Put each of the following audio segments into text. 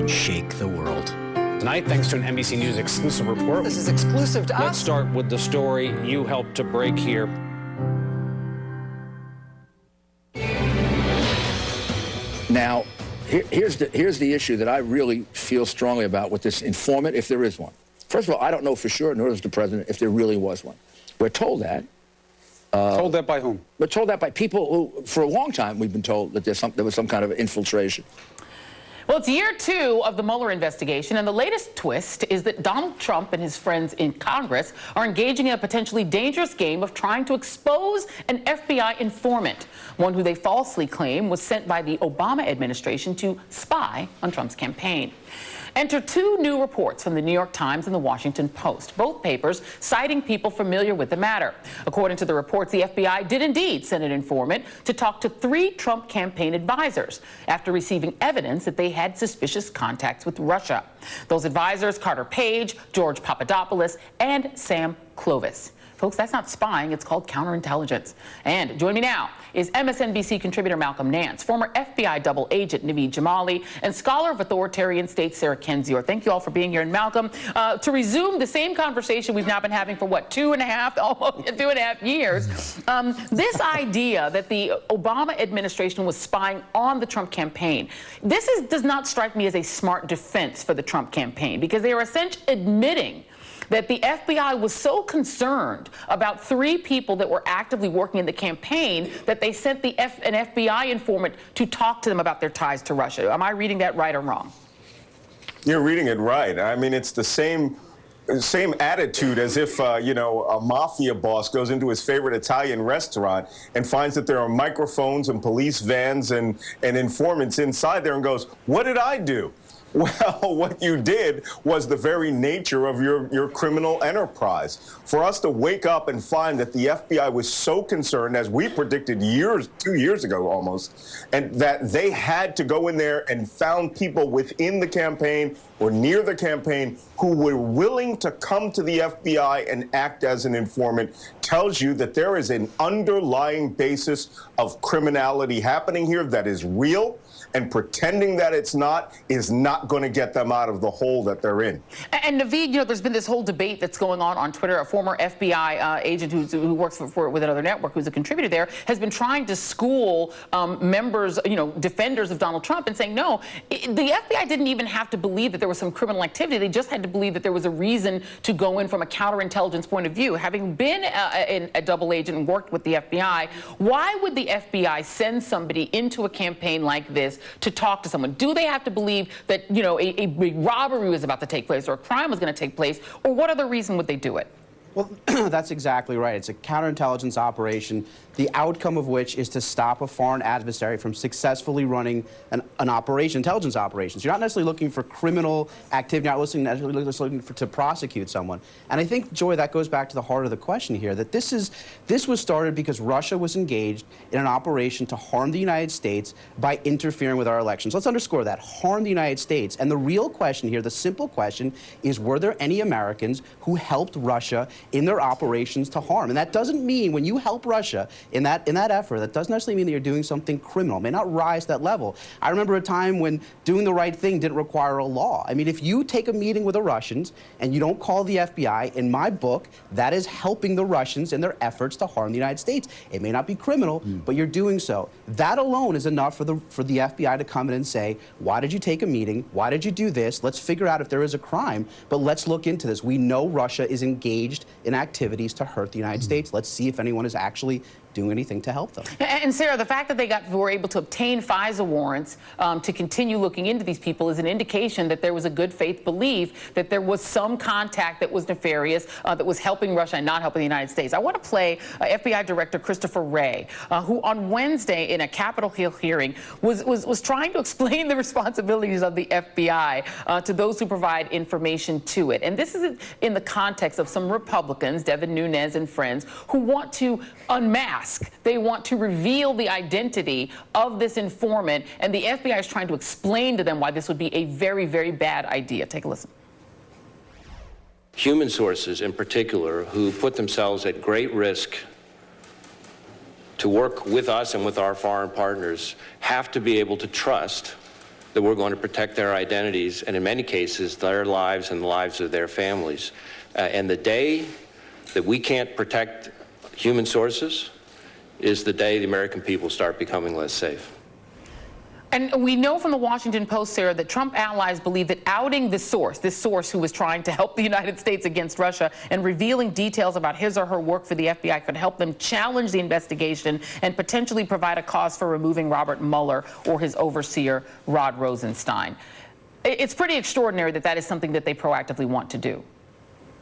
shake the world. Tonight, thanks to an NBC News exclusive report. This is exclusive to us. Let's start with the story you helped to break here. Now, here's the issue that I really feel strongly about with this informant, if there is one. First of all, I don't know for sure, nor does the president, if there really was one. We're told that. Told that by whom? We're told that by people who, for a long time, we've been told that there was some kind of infiltration. Well, it's year 2 of the Mueller investigation, and the latest twist is that Donald Trump and his friends in Congress are engaging in a potentially dangerous game of trying to expose an FBI informant, one who they falsely claim was sent by the Obama administration to spy on Trump's campaign. Enter 2 new reports from the New York Times and the Washington Post, both papers citing people familiar with the matter. According to the reports, the FBI did indeed send an informant to talk to 3 Trump campaign advisors after receiving evidence that they had suspicious contacts with Russia. Those advisors, Carter Page, George Papadopoulos, and Sam Clovis. Folks, that's not spying, it's called counterintelligence. And join me now is MSNBC contributor Malcolm Nance, former FBI double agent Naveed Jamali, and scholar of authoritarian states Sarah Kendzior. Thank you all for being here. And Malcolm, to resume the same conversation we've now been having for what, 2.5 years, this idea that the Obama administration was spying on the Trump campaign, does not strike me as a smart defense for the Trump campaign, because they are essentially admitting that the FBI was so concerned about 3 people that were actively working in the campaign that they sent an FBI informant to talk to them about their ties to Russia. Am I reading that right or wrong? You're reading it right. I mean, it's the same attitude as if, a mafia boss goes into his favorite Italian restaurant and finds that there are microphones and police vans and informants inside there and goes, "What did I do?" Well, what you did was the very nature of your criminal enterprise. For us to wake up and find that the FBI was so concerned, as we predicted 2 years ago almost, and that they had to go in there and found people within the campaign or near the campaign who were willing to come to the FBI and act as an informant, tells you that there is an underlying basis of criminality happening here that is real. And pretending that it's not is not going to get them out of the hole that they're in. And Naveed, there's been this whole debate that's going on Twitter. A former FBI agent who works with another network, who's a contributor there, has been trying to school members, defenders of Donald Trump, and saying, no, the FBI didn't even have to believe that there was some criminal activity. They just had to believe that there was a reason to go in from a counterintelligence point of view. Having been a double agent and worked with the FBI, why would the FBI send somebody into a campaign like this to talk to someone? Do they have to believe that, a robbery was about to take place or a crime was going to take place, or what other reason would they do it? Well, that's exactly right. It's a counterintelligence operation, the outcome of which is to stop a foreign adversary from successfully running an operation, intelligence operations. You're not necessarily looking for criminal activity, you're not necessarily looking to prosecute someone. And I think, Joy, that goes back to the heart of the question here, that this was started because Russia was engaged in an operation to harm the United States by interfering with our elections. Let's underscore that, harm the United States. And the real question here, the simple question, is were there any Americans who helped Russia in their operations to harm? And that doesn't mean, when you help Russia in that effort, that doesn't necessarily mean that you're doing something criminal. It may not rise to that level. I remember a time when doing the right thing didn't require a law. I mean, if you take a meeting with the Russians and you don't call the FBI, in my book, that is helping the Russians in their efforts to harm the United States. It may not be criminal, but you're doing so. That alone is enough for the FBI to come in and say, why did you take a meeting? Why did you do this? Let's figure out if there is a crime, but let's look into this. We know Russia is engaged in activities to hurt the United States. Let's see if anyone is actually doing anything to help them. And Sarah, the fact that they were able to obtain FISA warrants to continue looking into these people is an indication that there was a good faith belief that there was some contact that was nefarious, that was helping Russia and not helping the United States. I want to play FBI Director Christopher Wray, who on Wednesday in a Capitol Hill hearing was trying to explain the responsibilities of the FBI to those who provide information to it. And this is in the context of some Republicans, Devin Nunes and friends, who want to unmask. They want to reveal the identity of this informant, and the FBI is trying to explain to them why this would be a very, very bad idea. Take a listen. Human sources in particular, who put themselves at great risk to work with us and with our foreign partners, have to be able to trust that we're going to protect their identities and, in many cases, their lives and the lives of their families. And the day that we can't protect human sources is the day the American people start becoming less safe. And we know from the Washington Post, Sarah, that Trump allies believe that outing this source who was trying to help the United States against Russia, and revealing details about his or her work for the FBI could help them challenge the investigation and potentially provide a cause for removing Robert Mueller or his overseer, Rod Rosenstein. It's pretty extraordinary that that is something that they proactively want to do.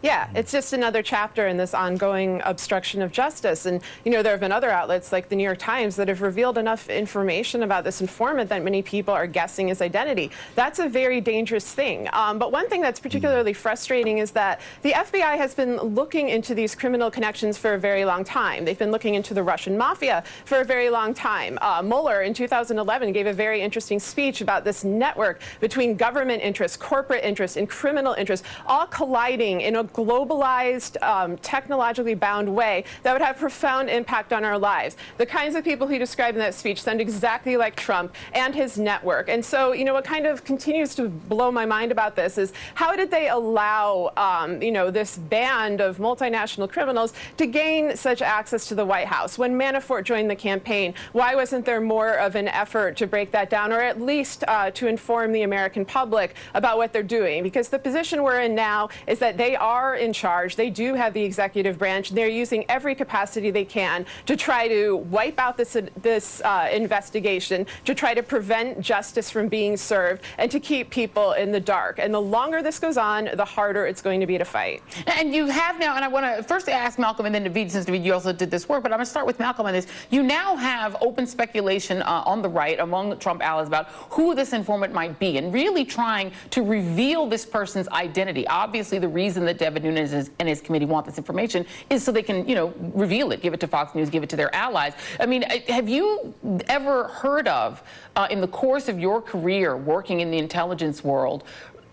Yeah, it's just another chapter in this ongoing obstruction of justice. And, you know, there have been other outlets like the New York Times that have revealed enough information about this informant that many people are guessing his identity. That's a very dangerous thing. But one thing that's particularly frustrating is that the FBI has been looking into these criminal connections for a very long time. They've been looking into the Russian mafia for a very long time. Mueller in 2011 gave a very interesting speech about this network between government interests, corporate interests, and criminal interests, all colliding in a globalized, technologically bound way that would have profound impact on our lives. The kinds of people he described in that speech sound exactly like Trump and his network. And so, you know, what kind of continues to blow my mind about this is how did they allow, you know, this band of multinational criminals to gain such access to the White House? When Manafort joined the campaign, why wasn't there more of an effort to break that down, or at least to inform the American public about what they're doing? Because the position we're in now is that they are in charge. They do have the executive branch. They're using every capacity they can to try to wipe out this investigation, to try to prevent justice from being served, and to keep people in the dark. And the longer this goes on, the harder it's going to be to fight. And you have now, and I want to first ask Malcolm and then Naveed, since Naveed, you also did this work, but I'm going to start with Malcolm on this. You now have open speculation on the right among Trump allies about who this informant might be, and really trying to reveal this person's identity. Obviously, the reason that Devin Nunes and his committee want this information is so they can, you know, reveal it, give it to Fox News, give it to their allies. I mean, have you ever heard of, in the course of your career working in the intelligence world,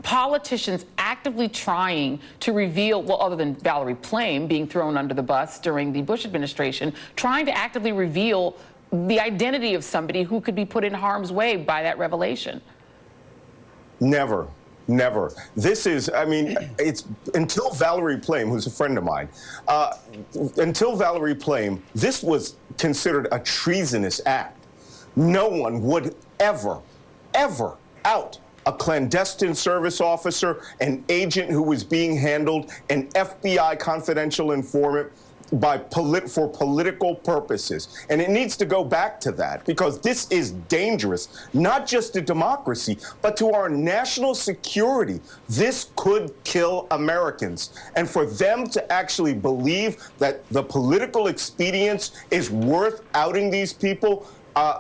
politicians actively trying to reveal, well, other than Valerie Plame being thrown under the bus during the Bush administration, trying to actively reveal the identity of somebody who could be put in harm's way by that revelation? Never. Never. This is, I mean, it's until Valerie Plame, who's a friend of mine, until Valerie Plame, this was considered a treasonous act. No one would ever out a clandestine service officer, an agent who was being handled, an FBI confidential informant, for political purposes. And it needs to go back to that, because this is dangerous, not just to democracy, but to our national security. This could kill Americans. And for them to actually believe that the political expedience is worth outing these people,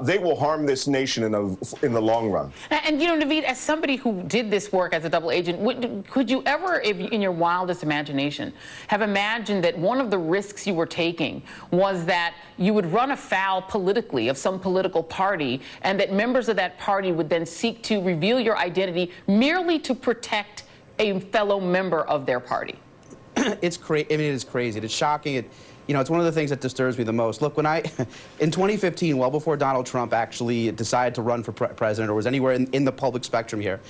they will harm this nation in the long run. And, you know, Naveed, as somebody who did this work as a double agent, could you ever, in your wildest imagination, have imagined that one of the risks you were taking was that you would run afoul politically of some political party, and that members of that party would then seek to reveal your identity merely to protect a fellow member of their party? It's crazy. I mean, it is crazy. It's shocking. You know, it's one of the things that disturbs me the most. Look, in 2015, well before Donald Trump actually decided to run for president or was anywhere in the public spectrum here,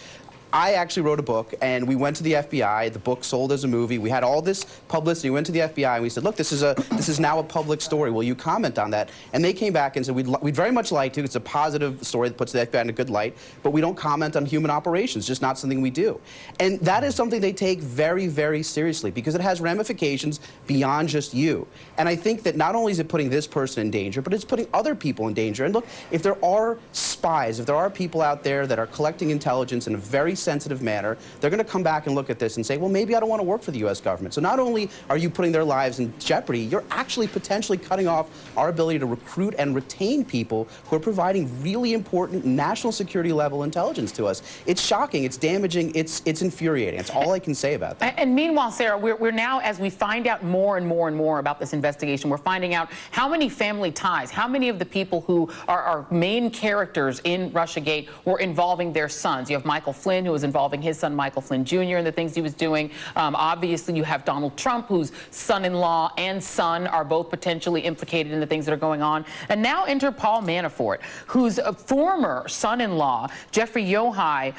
I actually wrote a book, and we went to the FBI. The book sold as a movie. We had all this publicity. We went to the FBI, and we said, look, this is now a public story. Will you comment on that? And they came back and said, we'd very much like to. It's a positive story that puts the FBI in a good light, but we don't comment on human operations. Just not something we do. And that is something they take very, very seriously, because it has ramifications beyond just you. And I think that not only is it putting this person in danger, but it's putting other people in danger. And look, if there are spies, if there are people out there that are collecting intelligence in a very sensitive manner, they're going to come back and look at this and say, well, maybe I don't want to work for the U.S. government. So not only are you putting their lives in jeopardy, you're actually potentially cutting off our ability to recruit and retain people who are providing really important national security level intelligence to us. It's shocking. It's damaging. It's infuriating. That's all I can say about that. And meanwhile, Sarah, we're now, as we find out more and more and more about this investigation, we're finding out how many family ties, how many of the people who are main characters in Russiagate were involving their sons. You have Michael Flynn, who was involving his son, Michael Flynn Jr., and the things he was doing. Obviously, you have Donald Trump, whose son-in-law and son are both potentially implicated in the things that are going on. And now enter Paul Manafort, whose former son-in-law, Jeffrey Yohai,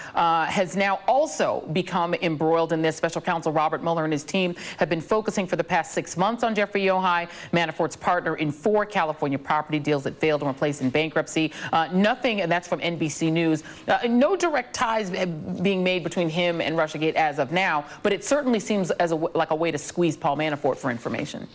has now also become embroiled in this. Special counsel Robert Mueller and his team have been focusing for the past 6 months on Jeffrey Yohai, Manafort's partner in 4 California property deals that failed him or placed in bankruptcy. Nothing, and that's from NBC News, no direct ties being made between him and Russiagate as of now, but it certainly seems as like a way to squeeze Paul Manafort for information.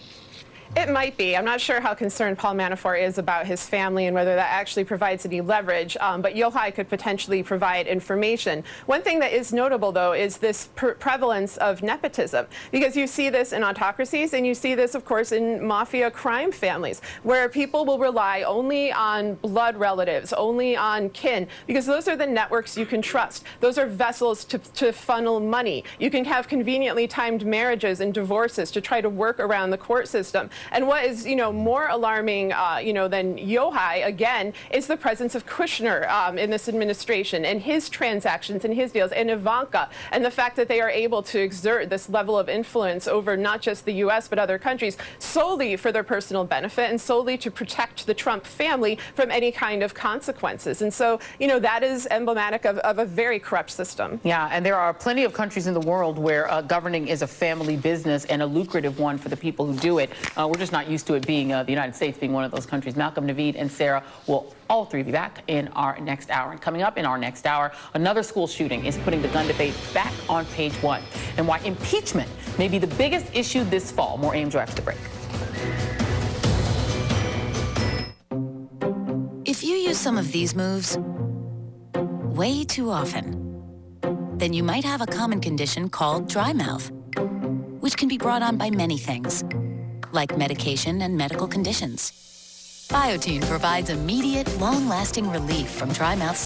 It might be. I'm not sure how concerned Paul Manafort is about his family and whether that actually provides any leverage, but Yohai could potentially provide information. One thing that is notable, though, is this prevalence of nepotism, because you see this in autocracies and you see this, of course, in mafia crime families, where people will rely only on blood relatives, only on kin, because those are the networks you can trust. Those are vessels to funnel money. You can have conveniently timed marriages and divorces to try to work around the court system. And what is, more alarming, than Yohai, again, is the presence of Kushner in this administration and his transactions and his deals, and Ivanka, and the fact that they are able to exert this level of influence over not just the U.S. but other countries solely for their personal benefit and solely to protect the Trump family from any kind of consequences. And so, that is emblematic of a very corrupt system. Yeah, and there are plenty of countries in the world where governing is a family business and a lucrative one for the people who do it. We're just not used to it being the United States being one of those countries. Malcolm, Naveed, and Sarah will all three be back in our next hour. And coming up in our next hour, another school shooting is putting the gun debate back on page 1, and why impeachment may be the biggest issue this fall. More AM Joe after the break. If you use some of these moves way too often, then you might have a common condition called dry mouth, which can be brought on by many things, like medication and medical conditions. Biotine provides immediate, long-lasting relief from dry mouth